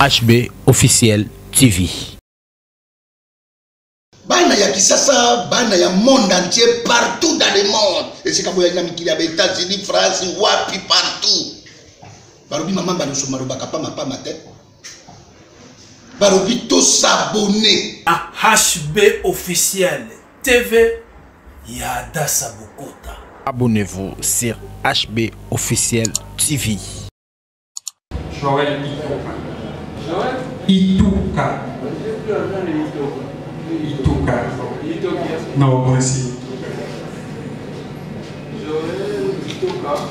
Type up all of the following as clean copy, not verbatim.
HB Officiel TV. Bana ya kisasa, bana ya monde entier, partout dans le monde. Et c'est comme il y a des États-Unis, France, wapi, partout. Barobi maman ba nous maroba kapa mapa matin. Barobi tous s'abonner à HB Officiel TV. Yada Sabokota. Abonnez-vous sur HB Officiel TV. Joël Ituka. Ituka. Non, moi aussi.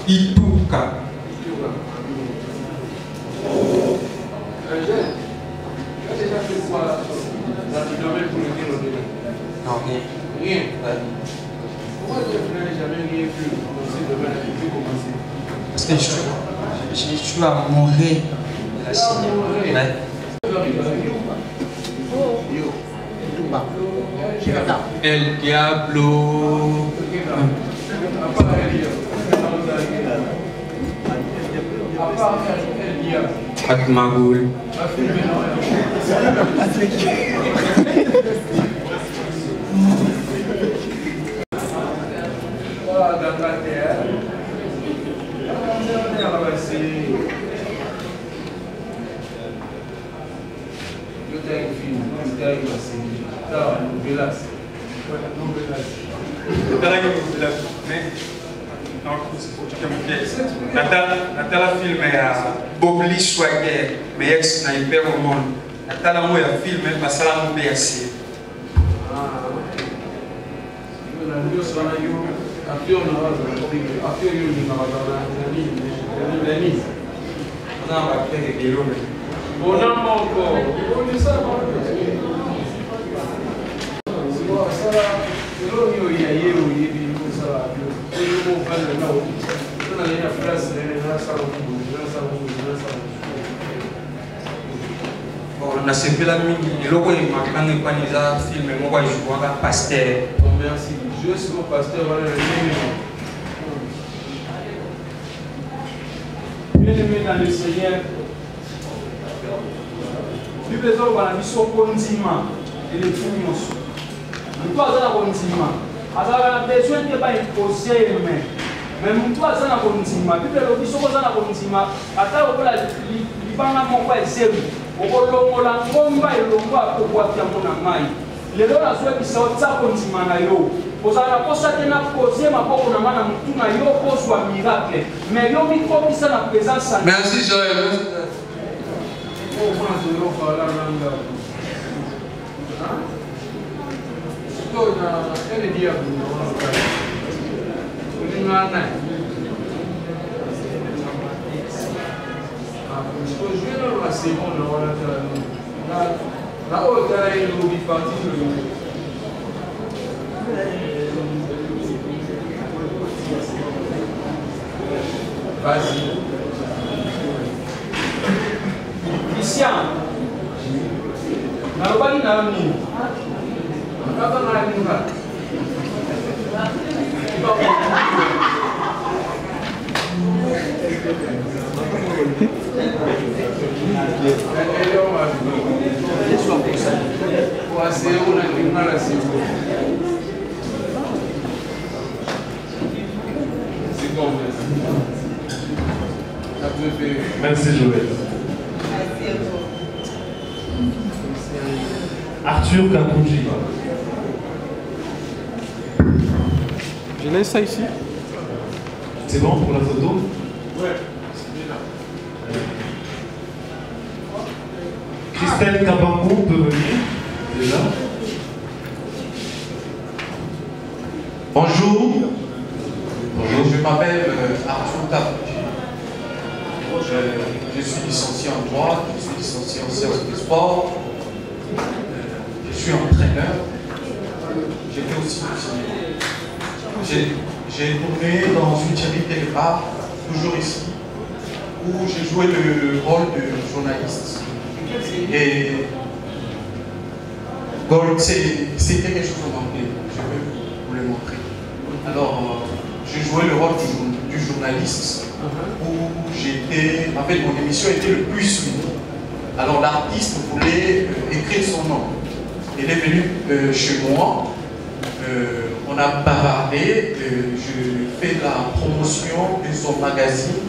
Ituka. Tu as déjà fait quoi dans le domaine pour lequel on est là? Non, rien. Rien. Pourquoi tu n'as jamais rien pu commencer le domaine et puis commencer? Parce que je suis à mourir de la signer. Ouais. El Diablo. Ak Magoul. Natala film ya Bobli Swagger, mais ex sniper au monde. Natala mo ya film masala mo be assez. On a sepelé la mine, et l'eau est marquant et pas film, mais moi je vois un pasteur. Merci. Je suis mon pasteur, voilà le bien-aimé dans le Seigneur. Plus besoin de la mission condiment et les fumos. Nous avons besoin de condiment. Alors, on a besoin de ne pas imposer, mais nous avons besoin de condiment. Plus besoin de condiment. Alors, on a libanga moko ezelu. Okolongola ngomba elongwa akobwakia mona mai. Lelo nazwebisa otsa condiment na yo. Ozala kosa te na poser maboko na mana mutu na yo kozwa miracle. Mais yo mikobisa na présence. Merci Joël. Vas-y. Christian. Nalobaki na yo nini? Kaka na nini ba? Merci Joël. Arthur Kakunji. Je laisse ça ici. C'est bon pour la photo? Ouais. Christelle Kabambo peut venir. Déjà. Bonjour. Bonjour. Je m'appelle Arthur Kakunji. Je suis licencié en droit, je suis licencié en sciences du sport, je suis entraîneur, j'ai fait aussi du cinéma. J'ai tourné dans une série Téléphare, toujours ici, où j'ai joué le rôle de journaliste. Et c'était quelque chose en anglais, je vais vous le montrer. Alors, j'ai joué le rôle du journaliste où j'étais, en fait mon émission était le plus suivie. Alors l'artiste voulait écrire son nom. Il est venu chez moi, on a bavardé, je fais la promotion de son magazine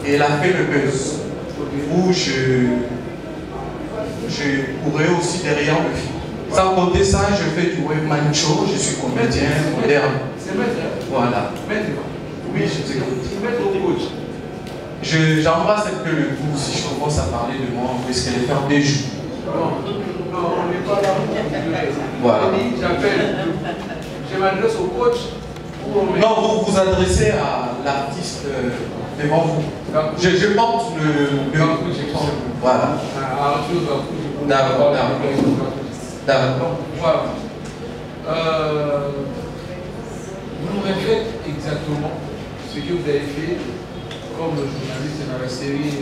et elle a fait le buzz. Où je courais aussi derrière le film. Sans compter ça, je fais du webman show, je suis comédien moderne. C'est maître. Voilà. Maître. Oui, je t'écoute. Maître au coach. J'embrasse un peu le goût si je commence à parler de moi, on risque de faire des jours. Non, on n'est pas là pour voilà. J'appelle, je m'adresse au coach. Non, vous vous adressez à l'artiste devant vous. Je porte le voilà. D'accord. Voilà. Vous nous répétez exactement ce que vous avez fait comme journaliste dans la série.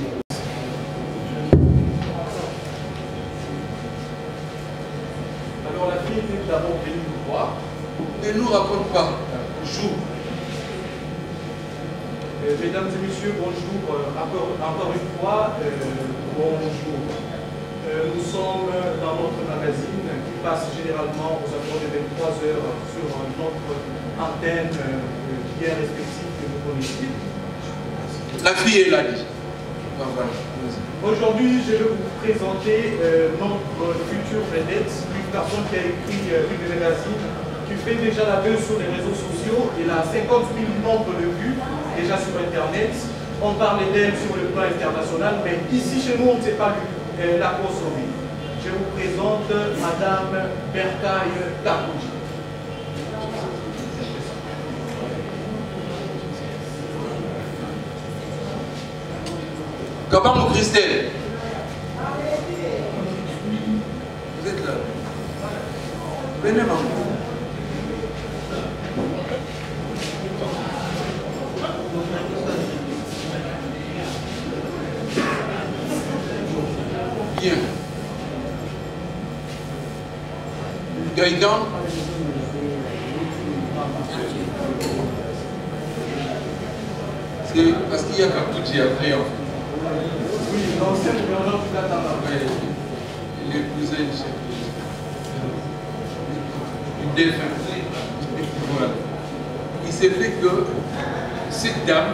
Alors la fille était d'abord venue nous voir. Ne nous raconte pas. Joue. Mesdames et messieurs, bonjour. Encore une fois, bonjour. Nous sommes dans notre magazine qui passe généralement aux alentours de 23 h sur notre antenne bien respective que vous connaissez. La fille est là déjà. Aujourd'hui, je vais vous présenter notre future vedette, une personne qui a écrit une magazine, qui fait déjà la buzz sur les réseaux sociaux. Il a 50 000 nombres de vues déjà sur Internet. On parle d'elle sur le plan international, mais ici chez nous, on ne sait pas la consommer. Je vous présente Madame Bertaille Takouji. Comment vous Christelle? Vous êtes là. Venez maman. Bien. Gaëtan. C'est parce qu'il y a Kakouji après en fait. Oui, l'ancien gouverneur du Katara. Il est cousin de chef. Une défunte. Voilà. Il s'est fait que cette dame,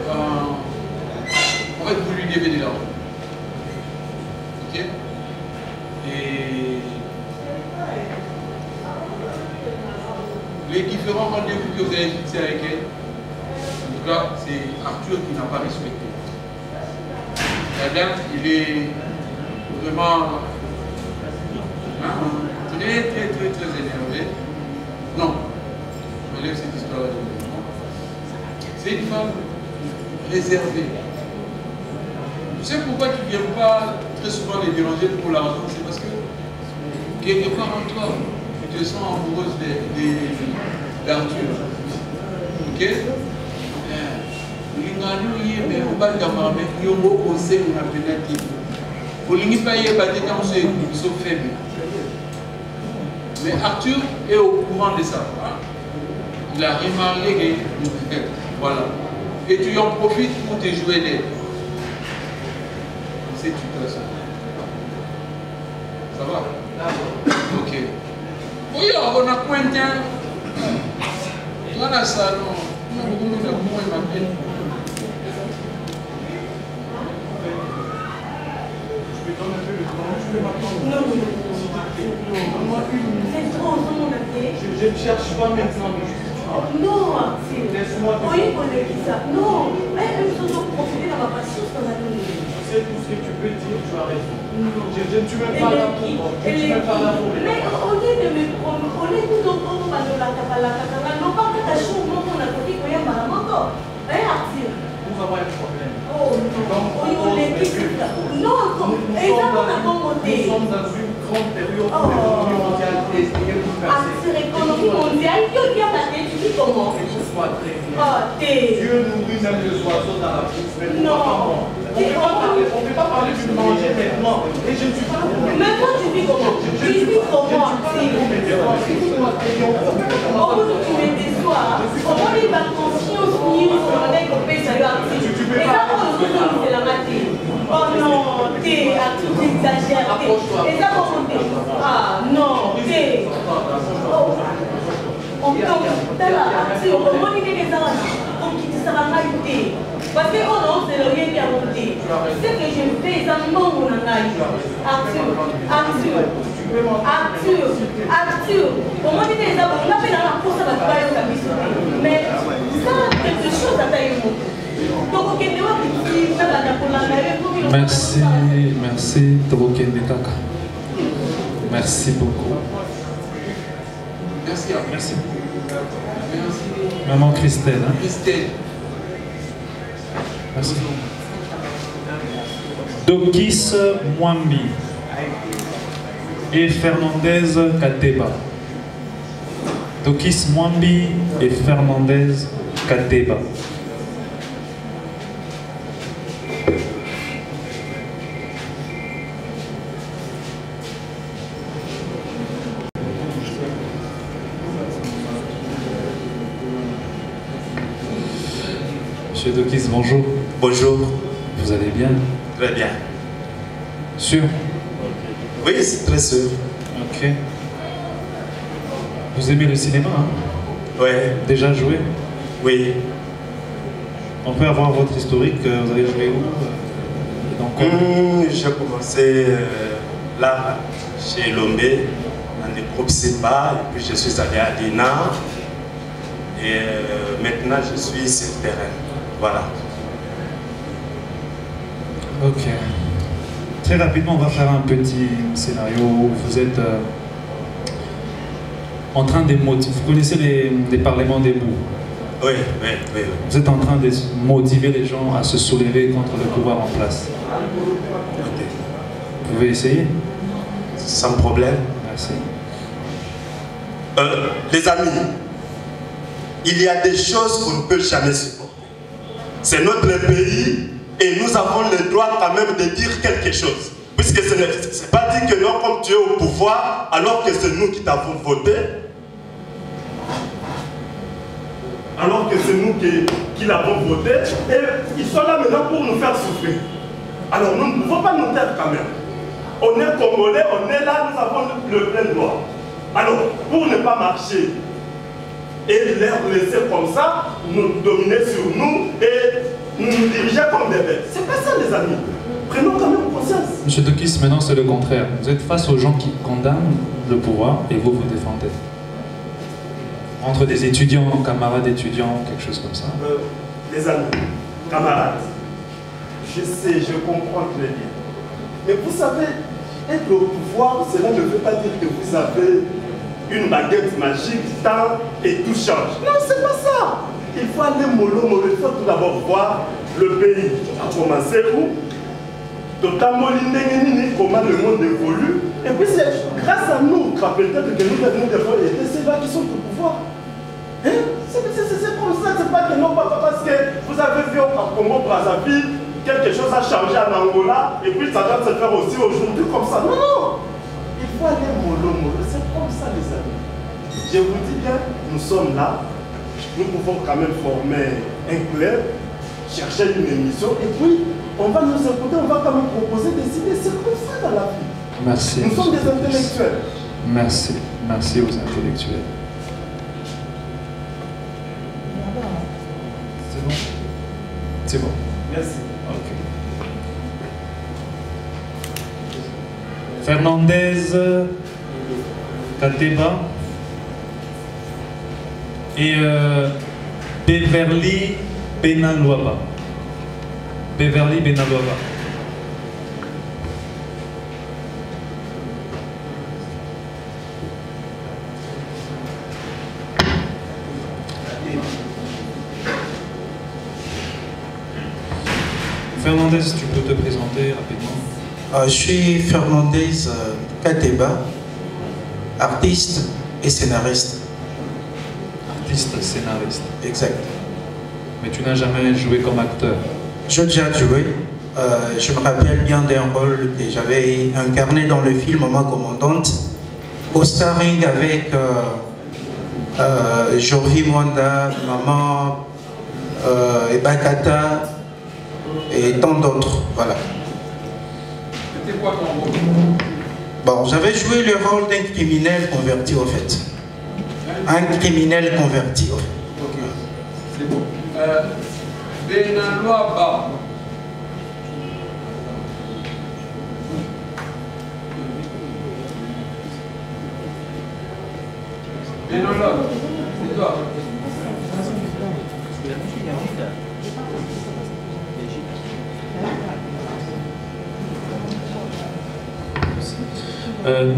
en fait, vous lui devez de l'argent. Ok? Et les différents rendez-vous que vous avez fixés avec elle, en tout cas, c'est Arthur qui n'a pas respecté. La dame, il est vraiment très énervé. Non, je lève cette histoire. C'est une femme réservée. Tu sais pourquoi tu ne viens pas très souvent les déranger pour l'argent? C'est parce que quelque part en toi, tu te sens amoureuse d'Arthur. Ok? Mais Arthur est au courant de ça. Il a remarqué que voilà. Et tu en profites pour te jouer d'elle. C'est tout ça. Ça va? Ok. Oui, on a pointé. On a ça, non. On a beaucoup de points, ma belle. Je ne cherche pas maintenant, mais juste. Non, Axel. Laisse-moi te Oui, on est qui ça. Non, elle se sont profiter dans ma patience dans la nuit. Tu sais tout ce que tu peux dire, tu as raison. Non. Je ne suis même pas là pour moi. Je ne suis même pas là pour les mais on est de me prendre, on est tout au fond, on la katana. Non, pas que ta chou, non, on a côté, qu'on y a mal à moto. Hein, Axel? Nous avons un problème. Oh non, on est qui ça? Non, et là, on a commenté. Nous sommes dans une grande période où l'économie mondiale est bouleversée. Axel, l'économie mondiale, tu dis comment? Écoute-moi très bien. Dieu nourrit même les oiseaux dans la bouffe, mais non. On ne peut pas parler du manger maintenant. Et je ne suis pas pour. Mais toi, tu vis comment? Tu vis comment? Tu me déçois. Comment il va conscience news on est coupé ça lui a dit. Et ça, on nous dit c'est la matinée. Oh non. Et ça pour monter. Ah non, t'es. On peut comment il est on quitte ça va été. Parce que on a c'est le lien qui a monté. Ce que je fais, ça me manque mon analyse. Arthur. Comment il est ça? On a fait dans la course à la balle au cabine. Mais ça, quelque chose à taille. Merci, Tobokende Kaka. Merci beaucoup. Merci. Maman Christelle. Hein? Merci. Dokis Mwambi et Fernandez Kateba. Dokis Mwambi et Fernandez Kateba. Monsieur Dokis, bonjour. Bonjour. Vous allez bien? Très bien. Sûr? Oui, c'est très sûr. Ok. Vous aimez le cinéma, hein? Oui. Déjà joué? Oui. On peut avoir votre historique, vous avez joué où? Dans quoi? J'ai commencé là, chez Lombé, dans le groupe SEPA, et puis je suis allé à l'INA, et maintenant je suis sur le terrain. Voilà. Ok. Très rapidement, on va faire un petit scénario où vous êtes en train de motiver. Vous connaissez les parlements des bouts? Oui. Vous êtes en train de motiver les gens à se soulever contre le pouvoir en place. Ok. Vous pouvez essayer? Sans problème. Merci. Les amis, il y a des choses qu'on ne peut jamais supporter. C'est notre pays et nous avons le droit quand même de dire quelque chose. Puisque ce n'est pas dit que non, comme tu es au pouvoir, alors que c'est nous qui t'avons voté. Alors que c'est nous qui l'avons voté. Et ils sont là maintenant pour nous faire souffrir. Alors nous ne pouvons pas nous taire quand même. On est Congolais, on est là, nous avons le plein droit. Alors, pour ne pas marcher et les laisser comme ça, nous dominer sur nous et nous diriger comme des bêtes. C'est pas ça, les amis. Prenons quand même conscience. Monsieur Dokis, maintenant c'est le contraire. Vous êtes face aux gens qui condamnent le pouvoir et vous vous défendez. Entre des étudiants, camarades étudiants, quelque chose comme ça. Les amis, camarades, je sais, je comprends très bien. Mais vous savez, être au pouvoir, cela ne veut pas dire que vous avez une baguette magique, temps et tout change. Non, c'est pas ça. Il faut aller mollo. Il faut tout d'abord voir le pays a commencé où, comment le monde évolue. Et puis c'est grâce à nous, peut-être que nous devons aider ceux-là qui sont au pouvoir. Hein? C'est comme ça, c'est pas que non, pas parce que vous avez vu au Congo-Brazzaville, quelque chose a changé en Angola, et puis ça doit se faire aussi aujourd'hui comme ça. Non, non. Il faut aller mollo. C'est comme ça, les amis. Je vous dis bien, nous sommes là. Nous pouvons quand même former un club, chercher une émission, et puis on va nous écouter, on va quand même proposer des idées. C'est comme ça dans la vie. Merci. Nous sommes des intellectuels. Merci. Merci aux intellectuels. C'est bon? C'est bon. Merci. Ok. Fernandez Kateba et Beverly Benaloaba. Beverly Benaloaba. Fernandez, tu peux te présenter rapidement? Je suis Fernandez Kateba, artiste et scénariste. Artiste, scénariste. Exact. Mais tu n'as jamais joué comme acteur? J'ai déjà joué. Je me rappelle bien d'un rôle que j'avais incarné dans le film Ma Commandante, au starring avec Jory Mwanda, Maman, Ebakata et tant d'autres. Voilà. C'était quoi ton rôle? Bon, j'avais joué le rôle d'un criminel converti au fait. Un criminel converti au fait. Ok, c'est bon. Benaloaba. Benaloaba, c'est toi.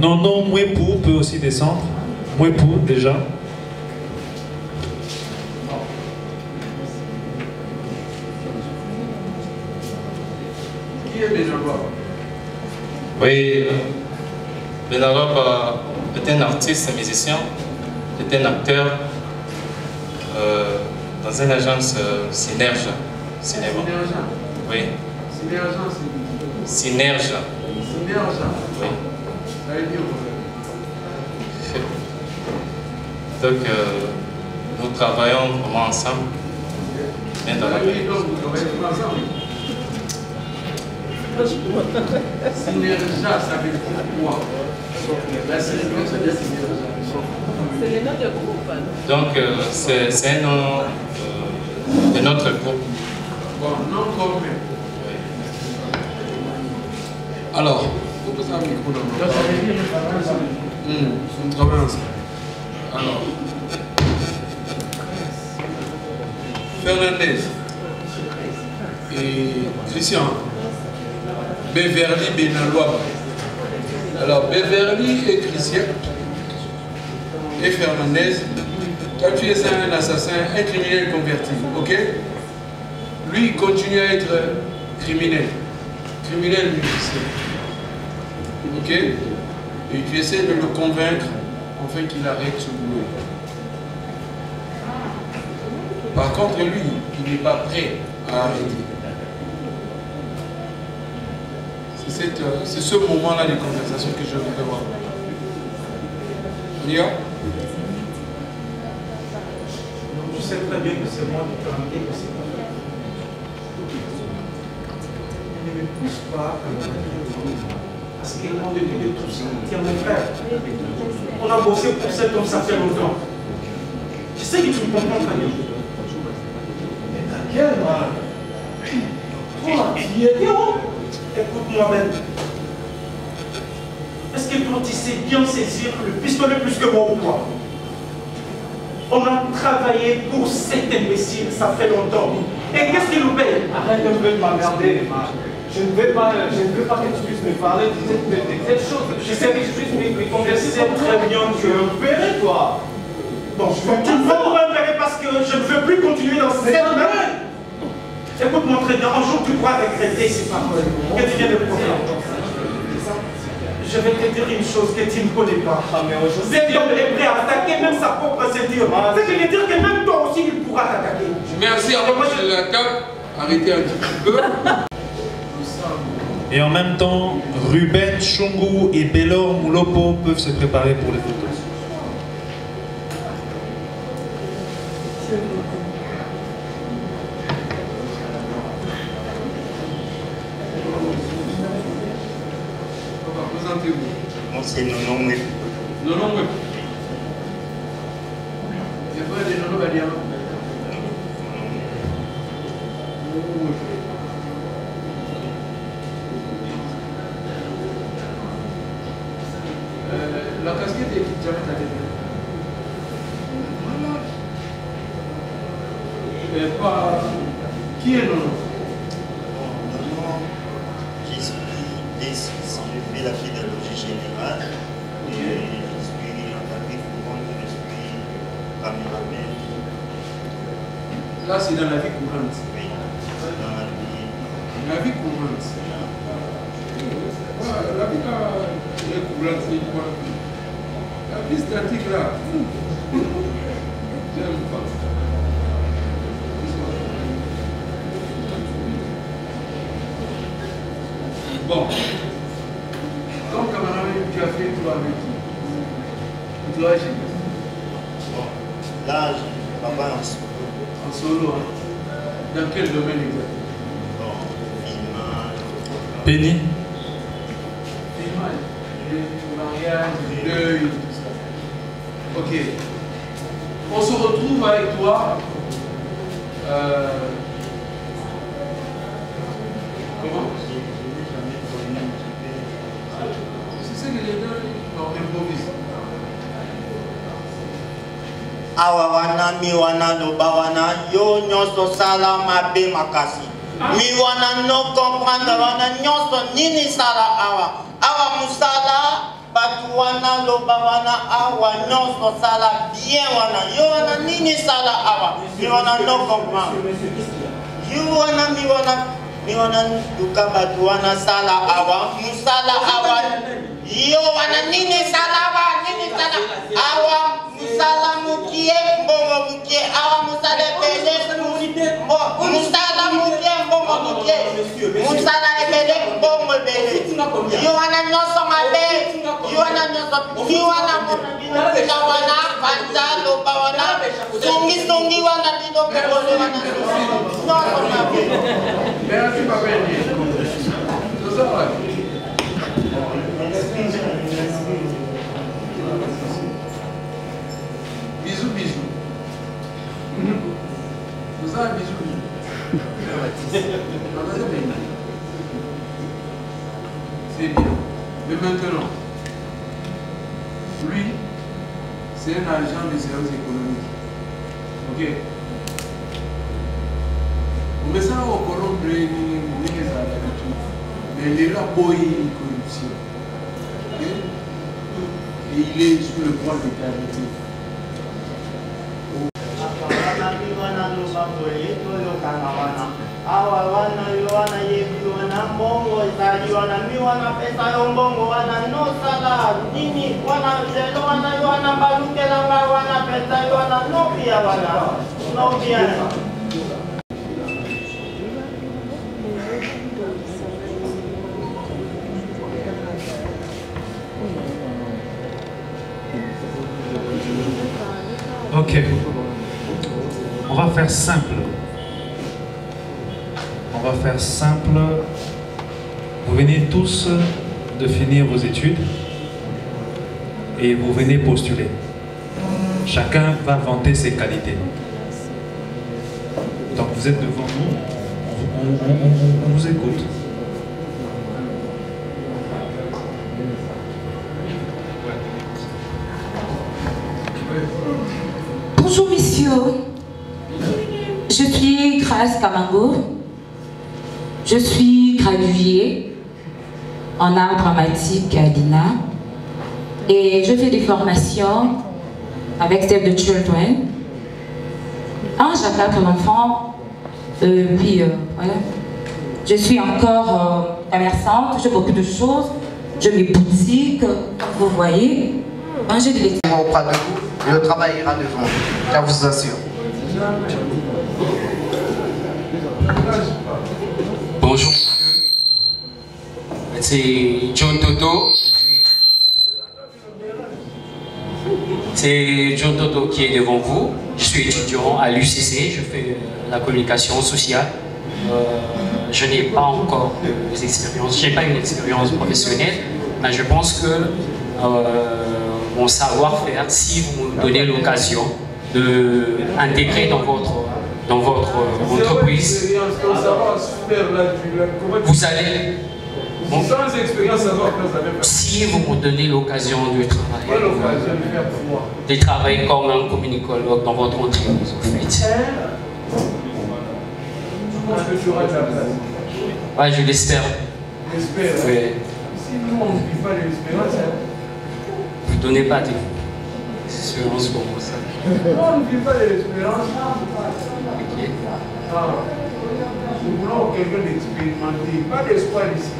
Non, Mouepou peut aussi descendre. Mouepou, déjà. Qui est Benaloaba? Oui, Benaloaba est un artiste, un musicien, est un acteur dans une agence Synerge. Cinéma. Oui. Synerge, c'est Synerge. Synerge. Oui. Ça veut dire Donc, nous travaillons vraiment ensemble. Bien dans la vie. donc vous travaillez ensemble. Synerge, ça veut dire quoi? La synergie, ça veut dire synerge. C'est le nom de groupe. Donc, c'est un nom de notre groupe. Bon, non commun. Alors, pourquoi ça micro là? On travaille ensemble. Alors, Fernandez et Christian, Beverly Benaloaba. Alors, Beverly et Christian et Fernandez, toi tu es un assassin, un criminel converti, ok? Lui, il continue à être criminel. Criminel musicien. Ok? Et tu essaies de le convaincre afin qu'il arrête ce boulot. Par contre, lui, il n'est pas prêt à arrêter. C'est ce moment-là de conversation que je voudrais voir. On y va? Tu sais très bien que c'est moi qui te rends que c'est pas vrai. Ne me pousse pas à ce qu'au moment de tout ça, tiens mon frère, on a bossé pour cet homme, ça fait longtemps. Je sais que tu me comprends très bien. Mais t'inquiète, moi. Toi, tu y étais où? Écoute-moi, Ben. Est-ce que toi, tu sais bien saisir le pistolet plus que moi ou quoi? On a travaillé pour cet imbécile, ça fait longtemps. Et qu'est-ce qu'il nous paye? Arrête un peu de m'emmerder. Je ne veux pas que tu puisses me parler de cette chose. Je sais que je puisse me converser. Je sais très bien que tu es opéré, toi. Bon, tu me veux pour opérer parce que je ne veux plus continuer dans cette merde. Écoute-moi très bien, un jour tu pourras regretter ces paroles que tu viens de prononcer. Je vais te dire une chose que tu ne connais pas. Cet homme est prêt à attaquer même sa propre ceinture. C'est de dire que même toi aussi il pourra t'attaquer. Merci, avant que je l'attaque, arrêtez un petit peu. Et en même temps, Ruben Chungu et Bélor Moulopo peuvent se préparer pour les photos. Présentez-vous. Moi, c'est Nono Mouepou. Nono Mouepou. Le frère de Nono Badiama. La casquette est qui jamais ta tête. Qui est Nono? Je suis j'ai fait la pédagogie générale et je suis en Afrique courante, je suis caméraman. Là, c'est dans la vie courante. Oui, dans la vie. La vie courante. La vie courante, c'est quoi? La vie statique là. J'aime pas. Bon. Comme camarade, tu as fait tout avec qui? Toi, bon. Là, je papa en solo. En solo, hein? Dans quel domaine exactement? Bon, filmage. Penny. Filmage. du mariage, du deuil, tout ça. Ok. On se retrouve avec toi. Comment? C'est ça que les deux, on improvise. Awa wana mi wana loba wana yo nyonso sala mabe makasi. Mi wana no comprendre wana nyonso nini sala awa musala batu wana loba wana awa nyonso sala bien wana yo wana nini sala mi wana no comprendre. Yo wana mi wana duka batu wana sala musala yo wana nini sala musala mukie mbongo mukie musala ebele musala mukie mbongo mukie musala ebele mbongo ebele yo wana nyonso mabe yo wana nyonso yo wana mona wana panza loba wana sungi wana bino kebole wana nyonso mabe. Merci papa. C'est ça ouais. Bisous, bisous. C'est ça, bisous, bisous. C'est bien. Mais maintenant, lui, c'est un agent de service économique. Ok? Mais ça, on corrompt les habitudes. Mais il est là pour une corruption. Okay? Et il est sur le point de carité. Awa wana yoana yebi wana mbongo izali wana mi wana pesa yo mbongo wana no sala nini wana zelo wana yoana balukelanga wana pesa yo wana no pia wana no pia. Ok, on va faire simple. On va faire simple. Vous venez tous de finir vos études et vous venez postuler. Chacun va vanter ses qualités. Donc vous êtes devant nous, on vous écoute. Bonjour messieurs, je suis Grace Kamango, je suis graduée en art dramatique à l'INA et je fais des formations avec Save the Children. J'accueille l'enfant, voilà. Je suis encore commerçante, je fais beaucoup de choses, je mets boutique, vous voyez. J'ai de l'expérience auprès de vous et le travail ira devant vous, car vous assure. Bonjour, c'est John Toto. C'est John Toto qui est devant vous. Je suis étudiant à l'UCC, je fais la communication sociale. Je n'ai pas encore d'expérience, je n'ai pas une expérience professionnelle, mais je pense que mon savoir-faire, si vous me donnez l'occasion d'intégrer dans votre entreprise, vous allez... Sans expérience, si vous me donnez l'occasion de travailler comme un communicologue dans votre entreprise, en fait. Je pense que tu auras de la place. Ouais, je l'espère. J'espère. Oui. Si nous, on ne vit pas de l'espérance, vous ne donnez pas d'espérance pour moi, ça. On ne vit pas de l'espérance. Ok. Nous voulons quelqu'un d'expérimenté, pas d'espoir ici.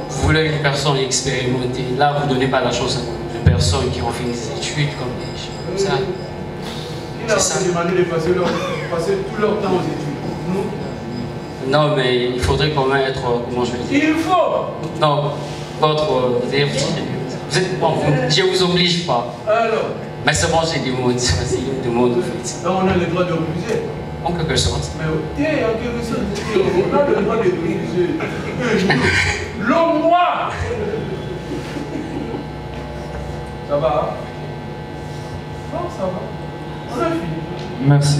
Vous voulez une personne expérimentée. Là, vous ne donnez pas la chance à des personnes qui ont fait des études comme ça. Il a demandé de passer tout leur temps aux études. Nous? Non, mais il faudrait quand même être... Comment je vais dire? Il faut! Non, je ne vous oblige pas. Alors? Mais seulement j'ai des mots, des mots de fait. Donc on a le droit de refuser? En quelque sorte. Mais ok, en quelque sorte, on a le droit de refuser. L'homme moi! Merci.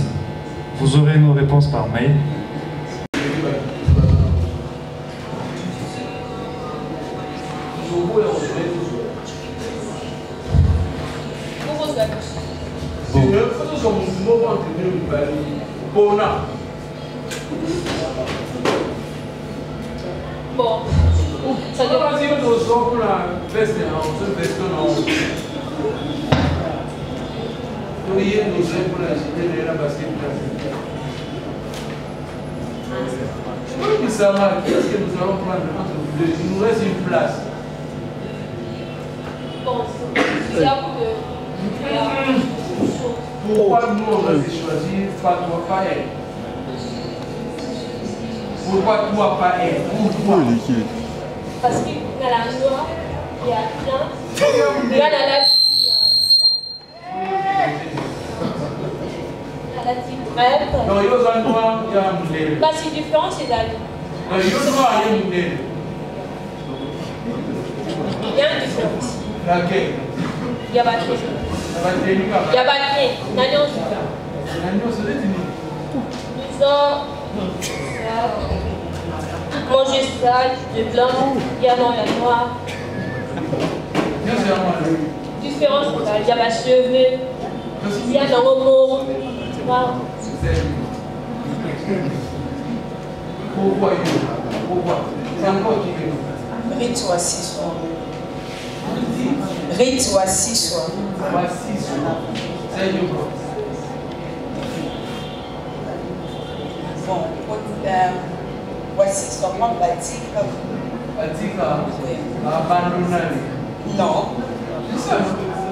Vous aurez nos réponses par mail. Bon, ça dépend. Ça va, qu'est-ce que nous allons prendre entre nous deux? Il nous reste une place. Bon, c'est à vous de... Pourquoi nous on a choisi pas toi, pas elle? Pourquoi toi, pas elle? Pourquoi? Parce qu'il y a la noire, il y a rien, il y a la non, il y a un noir, il y a un modèle. Bah, c'est différent, c'est d'aller. Non, il y a un noir, il y a un modèle. Il y a une différence. Laquelle? Il y a pas de Il y a pas de Nagnon, c'est ça. Nagnon, c'est des disons, manger sale, de blanc, il y a noir, il y a noir. Différence, il y a pas de cheveux, il y a dans le mot. Pourquoi? C'est encore qui est Rite ou assis soit. Rite ou assis soit. C'est une bon, voici seulement Batika. Batika? Abandonné? Non.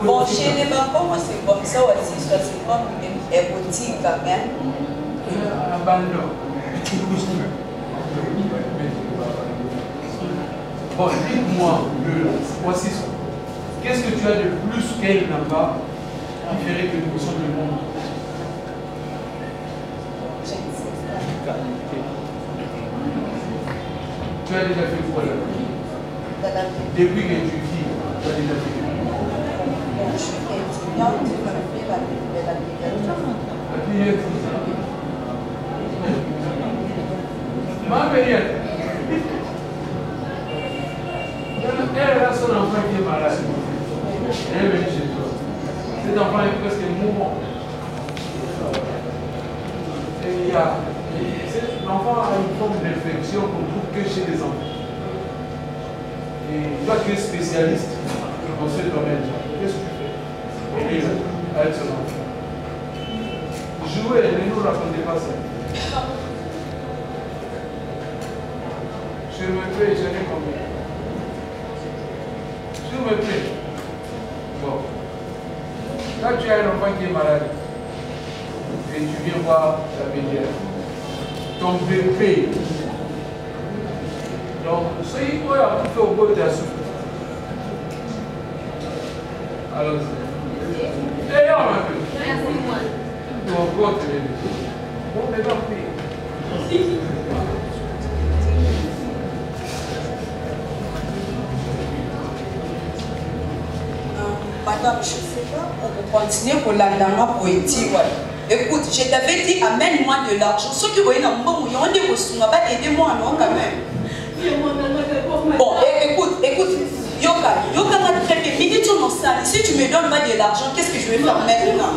Bon, chez les mamans, moi c'est comme ça aussi, soit c'est comme une boutique quand même. Abandon. Bon, dites-moi, voici ça. Qu'est-ce que tu as de plus qu'elle n'a pas qui ferait que nous sommes le monde? Tu as déjà fait quoi là? Depuis que tu vis, tu as déjà fait quoi? Je suis étudiante, je fais la Ma période. Elle a son enfant qui est malade. Elle est venue chez toi. Cet enfant est presque mourant. Et l'enfant a une forme d'infection qu'on trouve que chez les enfants. Et toi, tu es spécialiste dans ce domaine. Qu'est-ce que tu fais? Avec son enfant. Jouer, ne nous racontez pas ça. Je me paie, j'en ai combien? Je me paie. Bon. Quand tu as un enfant qui est malade et tu viens voir ta bébé, ton bébé, donc, soyez quoi à tout faire au bout de la soupe. Alors, et on a fait. Ton corps te lève. Bon, mais non, madame, je ne sais pas, on peut continuer pour la dame poétique. Écoute, je t'avais dit, amène-moi de l'argent. Ceux qui voyaient dans le monde, on est reçu, aidez-moi non quand même. Bon, écoute, Yoka m'a très bien. Mais tu m'en sales. Si tu me donnes pas de l'argent, qu'est-ce que je vais faire maintenant?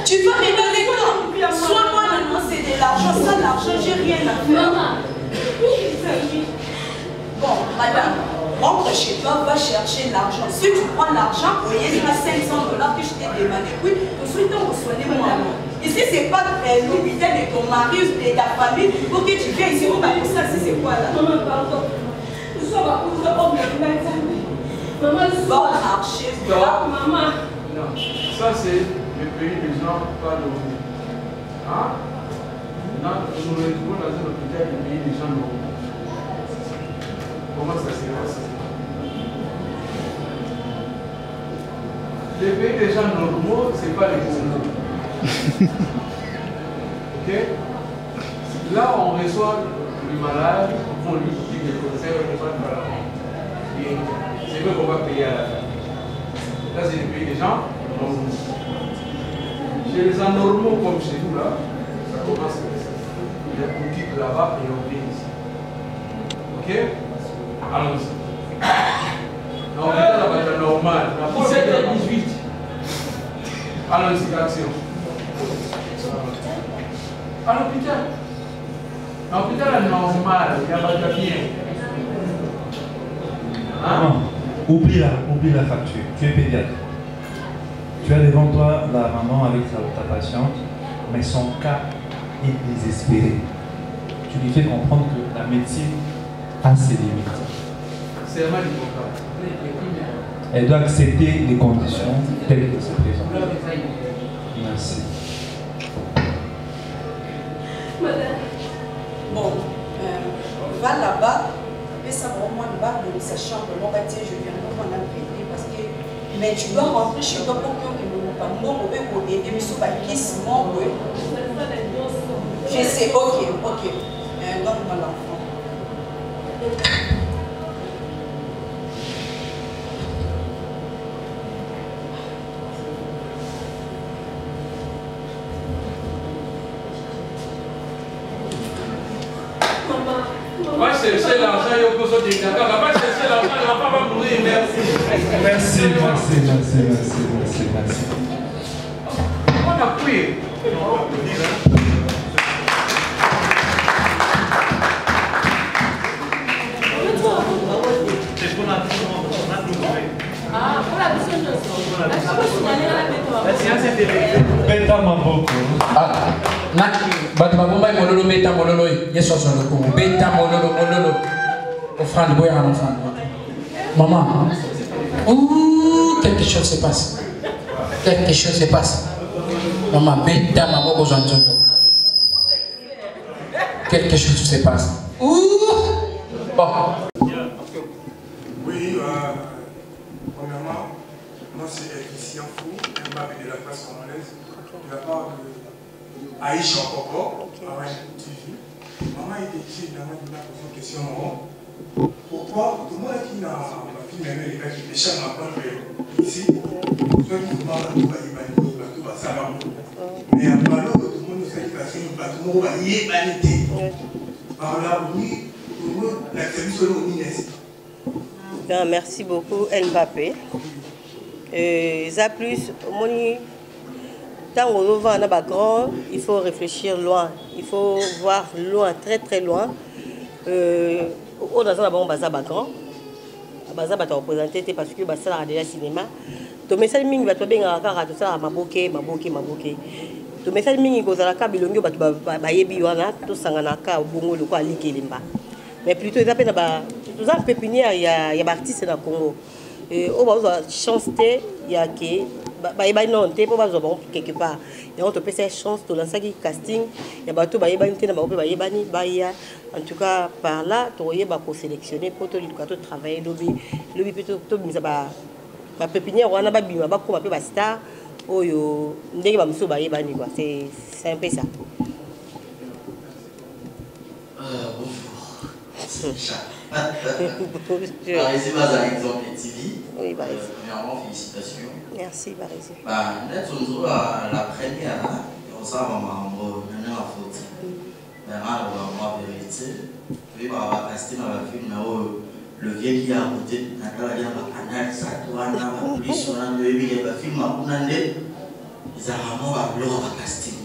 Tu vas me donner quand? Soit moi, non, c'est de l'argent. Sans l'argent, j'ai rien à faire. Bon, madame. Rentre chez toi, va chercher l'argent. Si tu prends l'argent, il y a $500 que je t'ai demandé. Oui, tout de suite, on reçoit moi. Ici, ce n'est pas l'hôpital de ton mari ou de ta famille pour que tu viennes ici. On va pour ça, c'est quoi là? Maman, pardon. Je suis pas pour ça, on me met ça. Maman, je suis marcher. Maman. Non, ça c'est le pays des gens pas normaux. Hein? Non, nous nous retrouvons dans un hôpital du pays des gens normaux. Comment ça se passe? Le pays des gens normaux, ce n'est pas les Congo. Ok? Là, on reçoit le malade, on lui dit que le concert, on va pas. Et c'est vrai qu'on va payer à la fin. Là, c'est le pays des gens normaux. Chez les anormaux comme chez nous là, ça commence comme ça. Les boutiques là-bas et on vient ici. Ok? Allons-y. L'hôpital là-bas est normal. 17 et 18. Allons-y, action. À l'hôpital. L'hôpital est normal, il y a pas de bien. Hein? Oublie la facture. Tu es pédiatre. Tu as devant toi la maman avec ta patiente, mais son cas est désespéré. Tu lui fais comprendre que la médecine a ses limites. C'est mal du contrat. Elle doit accepter les conditions telles que se présentent. Merci. Bon, va là-bas, et ça vraiment là-bas, dans sa chambre, moi, je viens de m'en appeler parce que. Mais tu dois rentrer chez toi pour que mon bébé mais sur qui se ment, je sais, ok. Donne-moi l'enfant. Va chercher l'argent, il y a besoin de d'accord. Va chercher l'argent, il ne va pas mourir. Merci. On a pris. Beta maboko. Bato babomba mololo beta mololo yeso solo ko beta mololo offrande boya en offrande. Maman. Ouh, quelque chose se passe. Maman beta maboko zanzondo. Quelque chose se passe. Ouh. Bon. Oui, premièrement, moi c'est Christian Fou, un mari de la presse congolaise, de la part de Aïcha Koko, à TV. Maman était ici, maman m'a posé une question. Pourquoi tout le monde qui n'a pas fait les gars qui déchirent ma pointe ici, soit qui parle à tout va ça va. Mais à part tout le monde sait qu'il va faire une bateau, on va y ébaniter. Par là, oui, pour nous, la service de l'ONIS. Merci beaucoup, Mbappé. Ça plus, tant qu'on va en avoir grand, il faut réfléchir loin. Il faut voir loin, très très loin. On a un bazar grand. Bazar va te représenter parce que ça a déjà cinéma. Tu mets ça ming va te bien à cara tout ça maboké. Tu mets ça ming ko zala ka bilongo ba yebi wana to sangana ka bongo le ko ali kelimba. Mais plutôt ils appellent tout ça pépinière il y a artistes dans Congo. On va chance il y a que bah non t'es pas besoin quelque part et on te peut cette chance de lancer qui casting il y a bateau bah en tout cas par là tu aurais pour sélectionner pour te travailler lobby plutôt mise bah pépinière on a ba bima ba ko ba star oyo ndenge ba muso ba yebani quoi c'est un peu ça. Barésie Baza exemple TV. Oui, Barésie. Premièrement, félicitations. Merci, Barésie. Nous la première, on s'en va à la faute. Maintenant, on va vérifier. Oui, on va passer dans la film, le vieil qui a voté, on a canal, ça doit avoir la police, on a le film, on a ils ont vraiment un casting.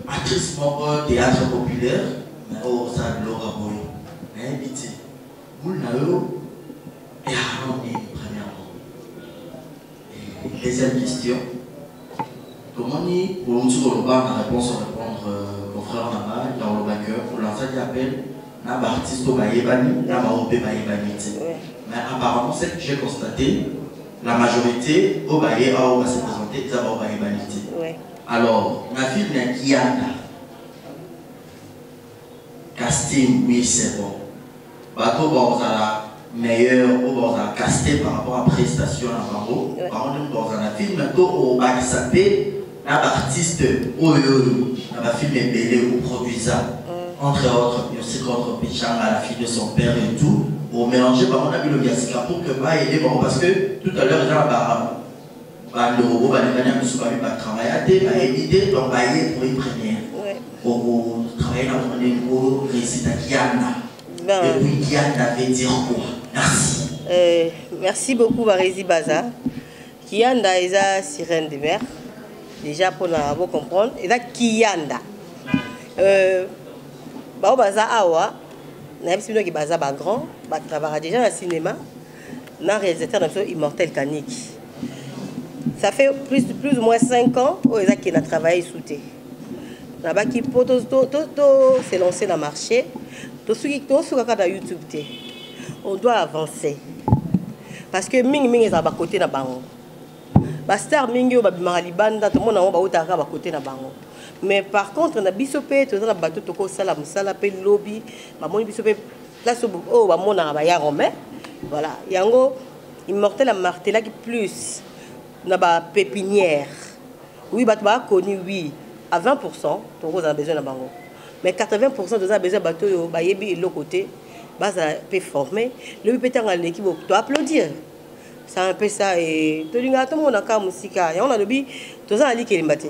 Actrice, théâtre populaire, mais ça l'aura beau. Mais vite, vous n'avez pas premièrement. Deuxième question. Comment pour nous la réponse à répondre mon frère Nama dans le vainqueur pour lancer qui appelle Naba artiste au Bayébani, Naba Opé Bayébani. Mais apparemment, ce que j'ai constaté, la majorité au Bayé a se présenter, ils ont Bayébani. Alors, ma fille n'est Kianda. Casting, oui, c'est bon. Bateau, bon, ça meilleur, on va caster par rapport à prestation à Maro. Par contre, dans un film, on va s'appeler l'artiste, on va filmer Bélé ou produisant. Entre autres, il y a aussi contre Pichang, la fille de son père et tout. Pour mélanger, on a vu le Yassika pour que va aider, parce que tout à l'heure, il y a Bando, Banegania, Moussoubabi, va travailler à thé, va éviter, donc va y pour une première. Pour travailler dans mon égo, réciter à Kianda. Et puis Kianda veut dire quoi? Merci. Merci beaucoup, Barési Baza. Kianda est la sirène de mer. Déjà, pour nous comprendre, et là, Kianda. Baza Awa, nous avons dit Baza Grand, qui travaille déjà dans le cinéma, dans le réalisateur de Immortel Kanik. Ça fait plus ou moins 5 ans qu'il a travaillé sous thé. Là-bas, qui s'est lancé dans le marché, tout ce qui est sur YouTube, on doit avancer. Parce que Ming est à côté de la banque. Bastar Mingo, Maralibanda, tout le monde a à côté de la banque. Mais par contre, on a bisopé, tout le monde a battu Toko Salam, Salapé, Lobby, Mamoni Bisopé, place au Bamon à Baya Romain. Voilà. Yango, Immortel a martelé qui plus dans la pépinière. Oui, Batba connu, oui, à 20%, on a besoin de banque. Mais 80% de ça a besoin de bateau, Bayebi et l'autre côté, base peut former. Le peut être l'équipe, tu dois applaudir. C'est un peu ça. Et tout le monde a un musique. Et on a le but, tout ça a dit qu'il est battu.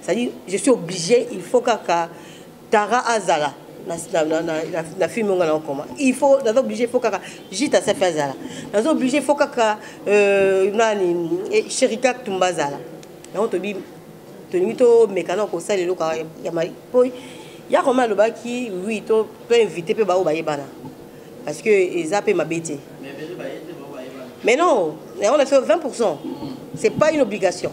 C'est-à-dire, je suis obligé, il faut que Tara Azala, la fille mon en commun. Il faut, dans obligé, il faut que Jita se fasse Azala. Dans obligé, il faut que Sherika Tumbazala. Et on te dit, tu as mécano pour ça, il y a comment le bac qui, oui, tu peux inviter peu Bao Bayebana. Parce que ils appellent ma bêtise. Mais non, on a fait 20%. Ce n'est pas une obligation.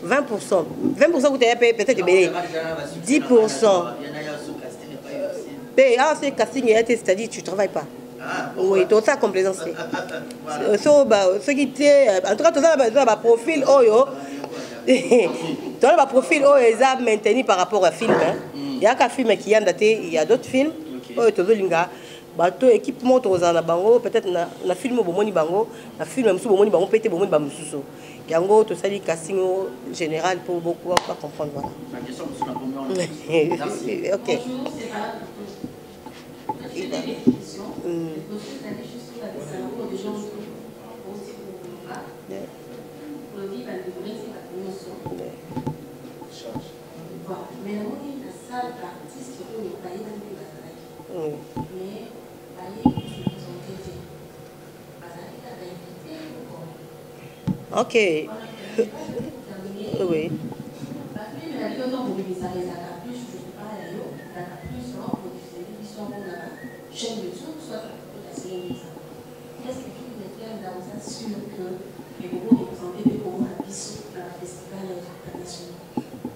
20%. 20% vous avez payé peut-être 10%. Ah, c'est casting, c'est-à-dire que tu ne travailles pas. Oui, tout ça complaisance. Ce qui était, en tout cas, tout ça, le profil, tu as un profil ils ont maintenu par rapport à film. Il y a qu'un film qui a daté, il y a d'autres films. Bateau équipement tozana bango peut-être na film bomoni bango na film musu bomoni bango pété bomoni ba mususo yango to sali casting général pour beaucoup pas comprendre voilà. La question musu na bomoni. OK. Bonjour, c'est pas j'ai des questions. Vous allez juste la salon des gens aussi pour contrat. Pour vivre à livrer c'est la promotion. Bon, mais on est la salle d'artistes qui ont payé dans le pays. Mais ok. Oui.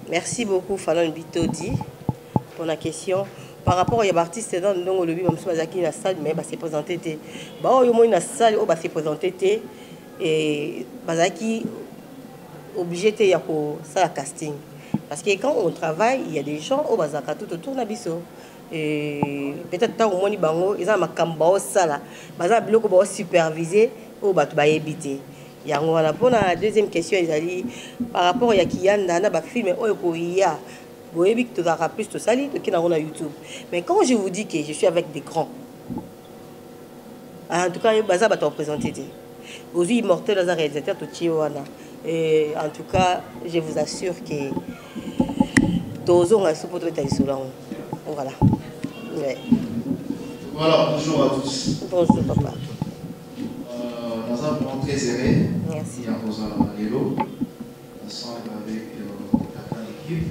Merci beaucoup, Fallon Bitodi, pour la question. Par rapport à l'artiste dans le lobby, même si Bazaki na salle, mais c'est présenté. Bah, au moins na salle, oh bah c'est présenté. Et Bazaki obligé de faire ça casting. Parce que quand on travaille, il y a des gens au Bazaka tout autour de Nabiso. Et peut-être tant au moins bango, ils ont ma camba ça là. Bazaka bloc au supervisé au batu ba éviter. Yango voilà pour la deuxième question ils allaient par rapport à Kianda na ba film au ya. Vous voyez que tu as plus de ça qui est sur YouTube. Mais quand je vous dis que je suis avec des grands, en tout cas, Baza va te représenter. Aujourd'hui, Immortel dans un réalisateur de Chiwana. Et en tout cas, je vous assure que Tozo a sous votre taille sous voilà. Ouais. Voilà, bonjour à tous. Bonjour, papa. Dans un moment très serré, merci. Il y a Rosa Lelo, ensemble avec l'équipe.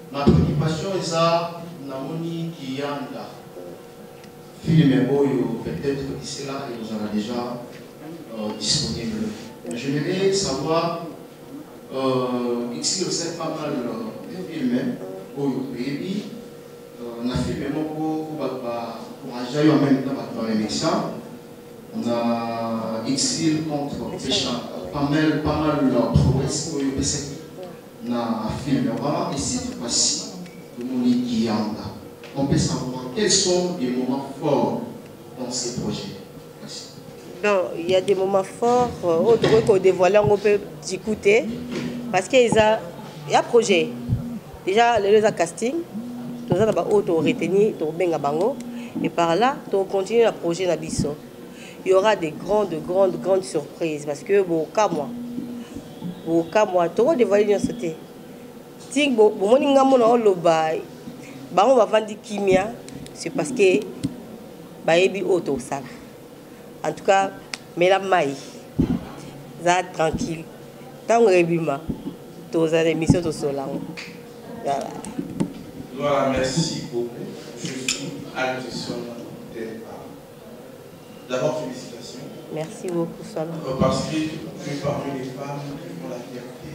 Ma préoccupation est ça, Namoni Kiyanda. Film Oyo, peut-être d'ici là, il nous en a déjà disponible. J'aimerais savoir, ici au sein pas mal de films, Oyo Baby, on a fait même pour engager en même temps dans les médecins. On a Exil contre Péchin, pas mal de progrès Oyo BC. Na film vraiment ici voici de Moni Kiyanda. On peut savoir quels sont les moments forts dans ces projets. Merci. Non, il y a des moments forts autres qu'on dévoile, on peut écouter parce qu'il y a un projet. Déjà, les casting, tout ça va retenir, et par là, on continue le projet Nabiso. Il y aura des grandes surprises parce que bon, cas moi. pour moi to dévoiler une société ting bo moni ngamo na loba ba on va vendre kimia c'est parce que ba yebi auto sala en tout cas mais la mai za tranquille tant rebima to za émission to solango voilà. Voilà, merci beaucoup. Je suis à l'audition de d'abord félicitations. Merci beaucoup, Salah. Parce que tu es parmi les femmes qui font la fierté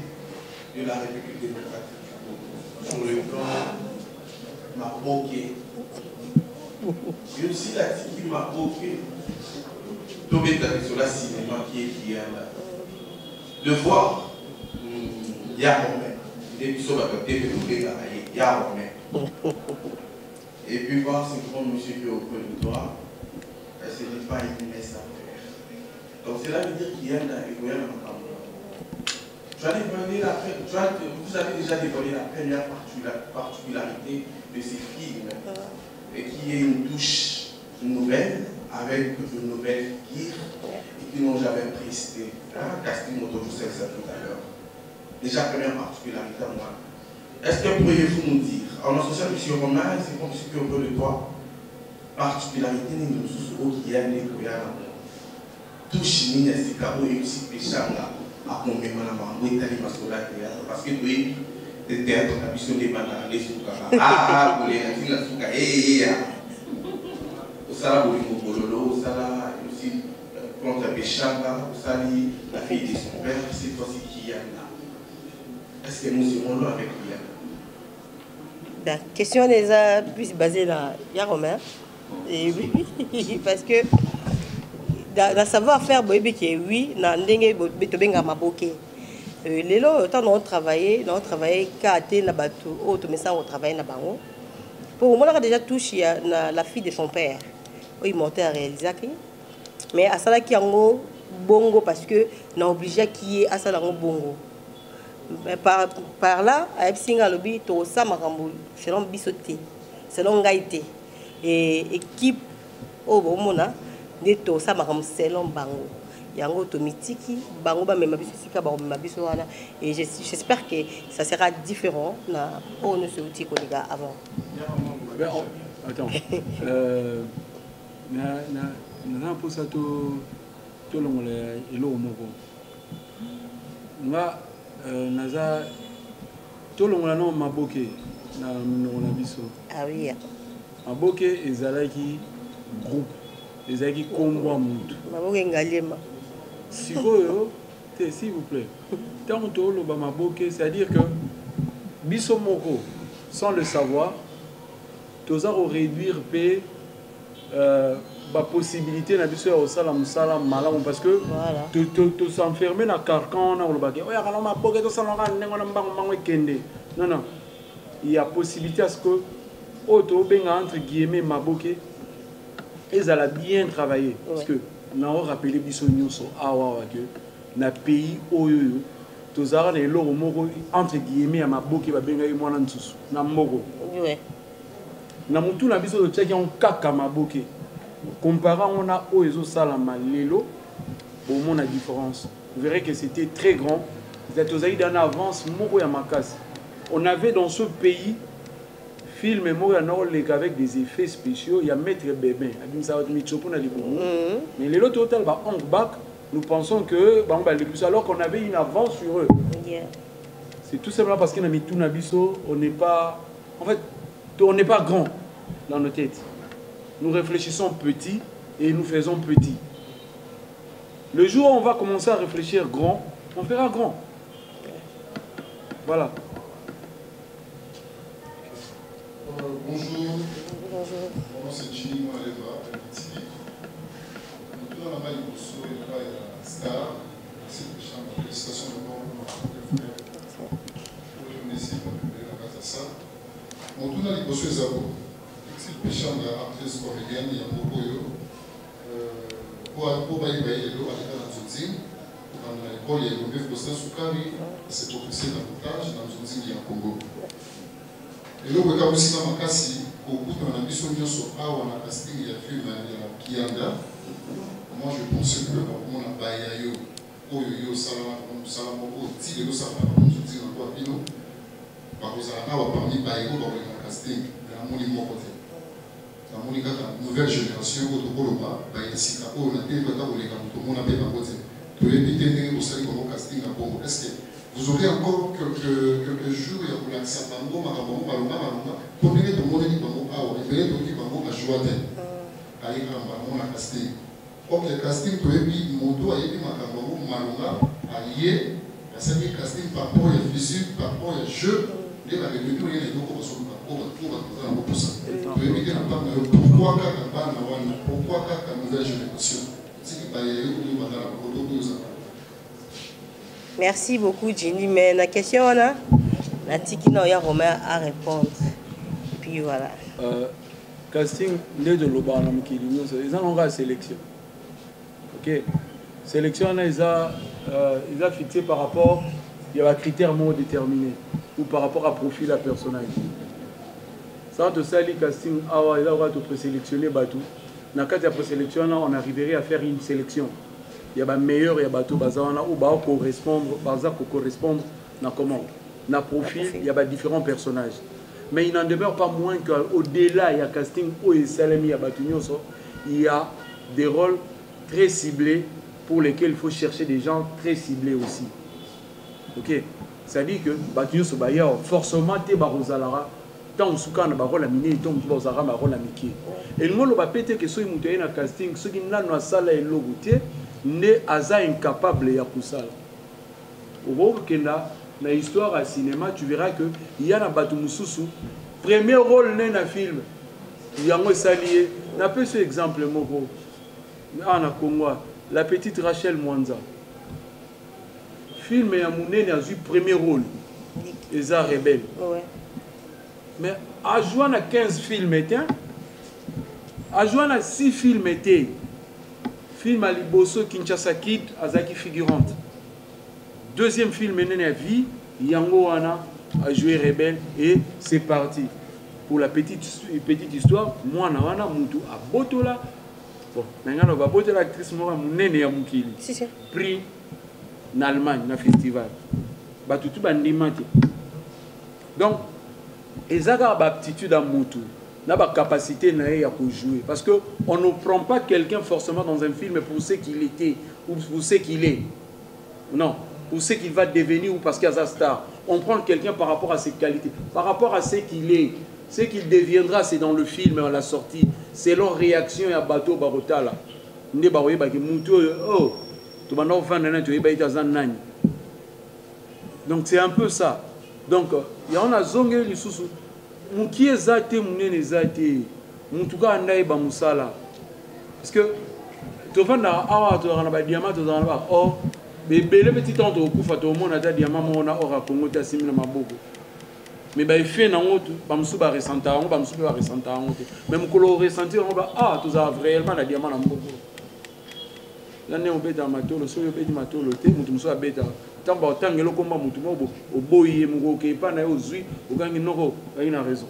de la République démocratique du Congo. Sur le plan Maboké. Et aussi la tiki Maboké. Tombé sur la cinéma qui est là. De voir Yaromé. Depuis sur la côté de Yaromé. Et puis voir ce grand monsieur qui est auprès de toi. Ce n'est pas une messe à faire. Donc cela veut dire qu'il y a un égoïsme en vous avez déjà dévoilé la première particularité de ces films, et qui est une touche nouvelle, avec de nouvelles guides, et qui n'ont jamais précédé. Casting Moto, je sais ça tout à l'heure. Déjà, première particularité à moi. Est-ce que pourriez-vous nous dire, en associant M. Romain, c'est comme ce qu'on peut de toi, particularité de nous qui est né pour y aller. Touche ni est-ce qu'il y aussi péchanga à combien de temps on est allé parce que tu es des théâtres qui sont des bananes les soukas pour les la souka au sala bolingo bololo au sala aussi contre péchanga au sali la fille de son père c'est toi qui y a là. Est-ce que nous irons là avec lui? La question est plus basée là Yaromé. Et oui, parce que dans savoir-faire, oui, dans le maboké. Les lots, tant on travaillé, quand na bateau, autre mais ça on travaille na bango. Pour moi, on a déjà touché la fille de son père. Il montait à réaliser. Mais à ça qui en bongo parce que on obligé qui est à ça bongo. Mais par là, à Epsinga lobby, to ça marambo, selon bisoté, selon gaïté. Et équipe au Bomona, des to ça maram selon bango. Yango automatique, bango ba même bisika ba même biso wana. Et j'espère que ça sera différent na on ne se outil qu'on a avant. Attends. Na pour ça to longo le elo moko. Nga naza to longo la no maboké na na biso. Ah oui. Maboké ezalaki groupe ezalaki kombo mutu maboké ngalema sikoyo te s'il vous plaît tant to loba maboké c'est-à-dire que biso moko sans le savoir toza réduire pe ba possibilité na biso au sala musala malamu parce que to s'enfermer na carcan na loba ke oya kana maboké to salanga nengo na mbango kende non il y a possibilité à ce que auto benga entre guillemets maboké ils allaient bien travailler parce que nous avons rappelé biso nyonso awa que na pays oyo tozara les loro moko entre guillemets à maboké ba benga yi mwana nsusu na moko na mutu na biso to tchaki on kaka maboké comparant on a oyo sala malelo au monde la différence vous verrez que c'était très grand vous êtes aux en avance moko ya makasi on avait dans ce pays film avec des effets spéciaux, il y a Maître Bébé, mais les autres hôtels, nous pensons que alors qu'on avait une avance sur eux. C'est tout simplement parce qu'on a mis tout Nabiso, on n'est pas, en fait, on n'est pas grand dans nos têtes. Nous réfléchissons petit et nous faisons petit. Le jour où on va commencer à réfléchir grand, on fera grand. Voilà. Bonjour. Bonjour. Mon nom c'est Chini Moaleva, Petit. Nous avons la Malibosso et la Star. C'est une chambre de félicitations de bord pour le frère. Pour le Messie, pour la Katassa. Mon tour à Libosso et Zabo. C'est le péchant de l'actrice comédienne, il y a beaucoup de pour Baïbaï et l'eau avec la Zoudzine. Dans l'école, il y a le mieux posté sous Kari. C'est officiel d'avantage dans Zoudzine, il y a Congo. Et là, on a aussi dans ma casse, au bout de la mission de ce on a casting, il y a film, il y a Kianda. Moi, je pensais que on a Bayayo, oyo osala moko ti lelo osala mosuti na kwa bino bakozala awa parmi baeko bakoleka casting namoni moko te namoni kaka nouvelle génération oyo tokoloba bayesika oyo na te bata koleka moto omona mpe bango te toyebi te ndenge osali bango casting na bongo. Est-ce que vous aurez encore quelques jours ya kolakisa bango makambo balonga po ndenge tomoneli bango awa ebele toki bango bajwa te ayeka bango na casting. Ok, casting toyebi moto ayebi makambo yango malonga aye asali casting par rapport ya physique par rapport ya jeu nde barepepi oyena eloko basoluka po baza yango posa toyebi te na mpanga yo pourquoi kaka bana wana pourquoi kaka nouvelle génération tiki bayeyo oyo baza na bakoto oyo ozala. Merci beaucoup Jenny, mais la question là, la tiki na ya Romain à répondre. Puis voilà. Casting de l'Oba na mukili nyonso ils ont la sélection. OK. Sélection ils a fixé par rapport il y a un critère moins déterminé ou par rapport à profil à personnage. Ça te sali casting awa il va te présélectionner batou. Na kati ya présélection on arriverait à faire une sélection. Il y a un meilleur, il y a un bazana ou ba correspondre, correspondre na comment, na profil, il y a différents personnages. Mais il n'en demeure pas moins qu'au-delà il y a casting où il y a des rôles très ciblés pour lesquels il faut chercher des gens très ciblés aussi. OK, ça dit que Batunyo Sobaya forcément te barozalara tant souka na barola miné tant bazara barola miki. Et nous le va péter que ceux qui na casting ceux qui n'a na sala et logoutier ne aza incapable ya kusala. Au Kenya, dans l'histoire à cinéma, tu verras que il y a un bateau mususu. Premier rôle dans un film, il y a un salier. On a peu ce exemple moko. En Congo, la petite Rachel Mwanza. Film et Amouné a eu premier rôle. Eza rebelle. Ouais. Mais à jouer à 15 films à jouer à 6 films film à Liboso Kinshasa Kid Azaki figurante. Deuxième film Nene Vie Yango Wana a joué rebelle et c'est parti. Pour la petite histoire, moi Wana Moutou à Botola. Bon, maintenant on va botter l'actrice Mora Nene ya Mukili. Prix en Allemagne na festival. Batutu bandimati. Donc ezaka ba aptitude à Moutou. N'a pas capacité à jouer. Parce qu'on ne prend pas quelqu'un forcément dans un film pour ce qu'il était ou pour ce qu'il est. Non, pour ce qu'il va devenir ou parce qu'il y a sa star. On prend quelqu'un par rapport à ses qualités, par rapport à ce qu'il est. Ce qu'il deviendra, c'est dans le film à la sortie. Selon réaction à bateau barotala. Donc c'est un peu ça. Donc il y en a zongé les sous. Muki ezate munene ezate mutuka ndai ba musala parce que to vanda awa to rana ba diamant to rana ba oh bebele petit temps to kufa to mona ta diamant mona ora Congo ta simina maboko mais ba fait na ngoto ba musu ba resenta ngo ba musu ba resenta ngo même ko ressentir ngo ba ah to za réellement na diamant na mboko là ne obeta matolo so obeti matolo te mutu musu abeta tamba otangelo komba mutu mobo oboye mungo ke pa na ozui ogangi noko ayina raison.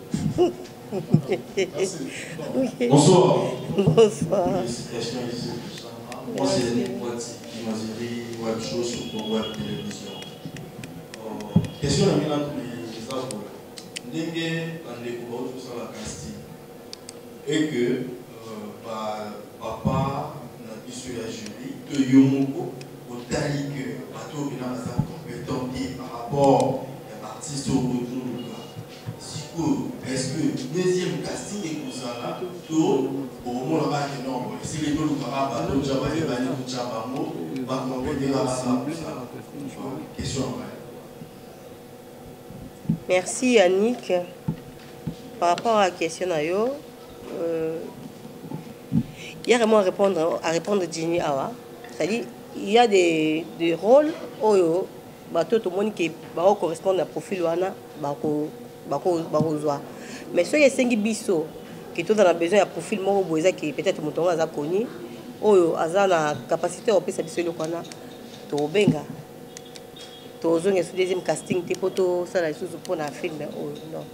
Bonsoir. Bonsoir. Moi c'est Nick Wati, imagerie web show sur web télévision. Question à Milan les arbres. Ndenge dans les cours tout ça la casting et que papa n'a pas su la jury que Yomoko au tali que bateau bilan ça compétent par rapport à l'artiste au retour de là. Est-ce que deuxième casting est pour ça là tout au moment là que non si les deux là bateau déjà va aller dans Chabamo va compéter là ça question. Merci Yannick. Par rapport à la question Ayo, il y a vraiment à répondre Jenny Awa. C'est-à-dire il y a des rôles où tout le monde qui correspond à profil wana mais ceux qui sont biso qui tout a besoin de profil moko boza qui peut-être mutonga aza connu oyo aza na capacité opesa biso le kwana to benga to zonga sur deuxième casting te poto ça la chose pour na film oyo non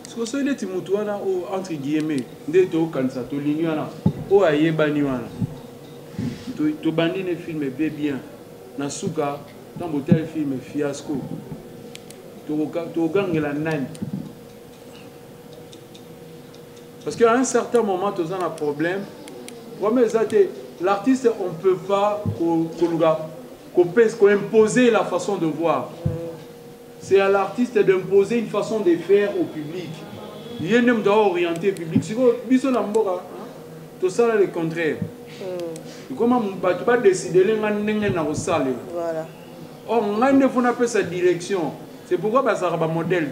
so so ile timutu wana o entre guillemets nde to kanisa to lingi wana o ayebani wana to bandine film bien Nasuka, dans le film Fiasco. Togangela nani. Parce qu'à un certain moment, tu as un problème. L'artiste, on ne peut pas imposer la façon de voir. C'est à l'artiste d'imposer une façon de faire au public. Il y a même orienter le public. Si vous tout ça, c'est le contraire. Comment tu vas décider de faire ça? Voilà. Or, on a fait sa direction. C'est pourquoi ça a un modèle.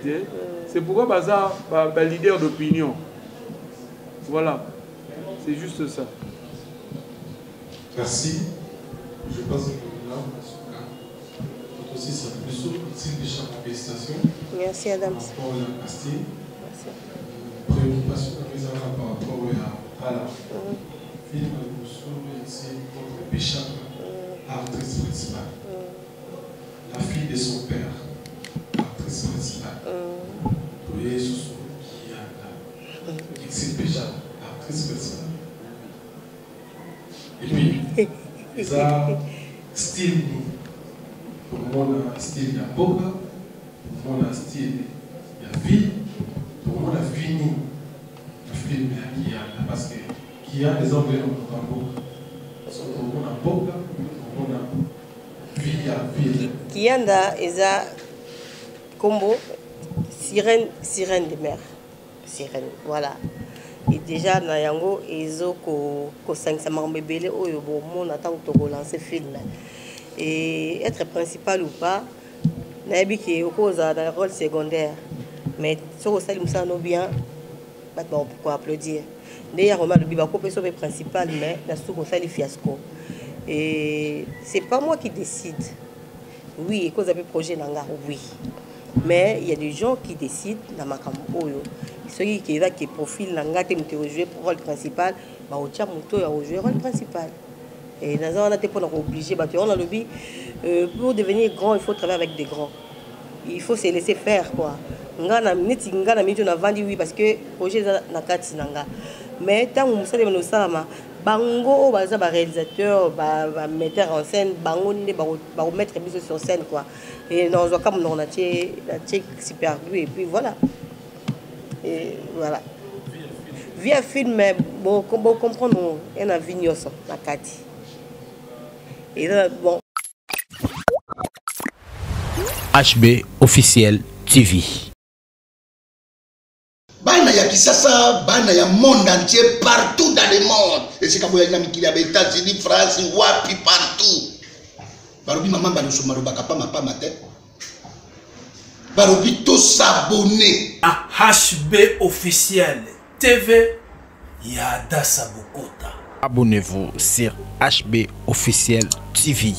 C'est pourquoi ça a un leader d'opinion. Voilà. C'est juste ça. Merci. Je passe au là, aussi, c'est plus souple, c'est déjà ma félicitation. Merci, Adam. Par rapport à la casting. Préoccupation par rapport à la film ici, notre Pécha, actrice principale. La fille de son père, actrice principale. Toye Soso, qui a la Exil Pécha, actrice principale. Et puis, il y a style, pour moi, il y a style de Boga, pour moi, il y a style de vie, pour moi, il y a fini. Le film qui a, parce qu'il y a des anglais en Boga. Pour moi, il y a Boga, pour moi, il y a vie. Kianda, Eza, Combo, sirène de mer. Sirène, voilà. Et déjà, Nayango, Ezo, ko 500 bébé, Oyo, on attend que tu lances le film. Et être principal ou pas, Nayabi qui est au cause d'un rôle secondaire. Mais sur le salut, ça nous bien, pourquoi applaudir? D'ailleurs, on a le bibako le principal, mais la soupe au salut fiasco. Et c'est pas moi qui décide. Oui, cause d'un projet Nanga, oui. Mais il y a des gens qui décident dans ma campagne. Celui qui est là, qui profile Nanga, qui est joué pour le rôle principal, bah au tient mon a joué le rôle principal. Et dans un on a obligé, on a le but, pour devenir grand, il faut travailler avec des grands. Il faut se laisser faire quoi. Ngana neti ngana mito na vandi oui parce que projet na kati nanga. Mais tant on sait le salama bango baza ba réalisateur ba metteur en scène bango ni ba mettre mise sur scène quoi. Et dans un cas on a la super et puis voilà. Et voilà. Via film mais bon comprendre on a vignoso na kati. Et là, bon HB officiel TV. Bana ya kisasa, bana ya monde entier, partout dans le monde. Et c'est comme il y a les États-Unis, France, wapi, partout. Barobi maman baluso marobaka pa mapa matin. Barobi tous s'abonner à HB officiel TV. Yada Sabokota. Abonnez-vous sur HB officiel TV.